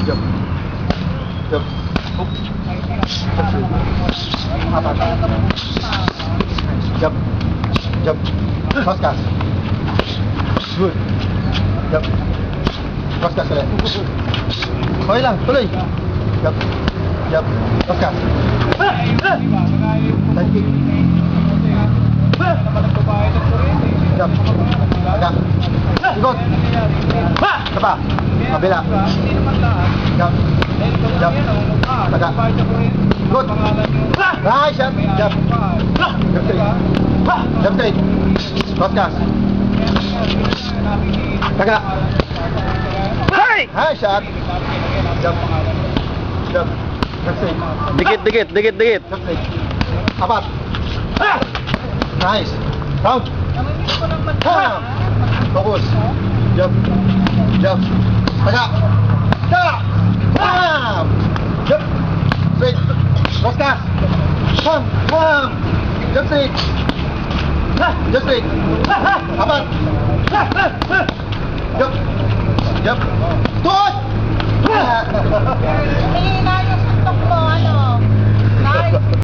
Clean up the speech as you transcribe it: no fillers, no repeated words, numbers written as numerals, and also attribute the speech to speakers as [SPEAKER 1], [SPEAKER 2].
[SPEAKER 1] Jump. Jump. Hook. Apat. Jump. Jump. Cross cast. Good. Jump. Cross cast ulit. Okay lang, tuloy. Jump. Jump. Cross cast. Side kick. Jump. Taga. Ikot. Isa pa. Kabila. Jump. Jump. Taga. Ikot. Nice shot. Jump. Jump straight. Jump straight. Cross cast. Taga. Nice shot. Jump. Jump. Jump straight.
[SPEAKER 2] Dikit.
[SPEAKER 1] Jump straight. Apat. Nice. Count. Focus. Jump. Jump. Taga. Taga. Bam. Jump. Straight. Cross cast. Bam. Bam. Jump straight. Jump straight. Apat. Jump. Jump. Good.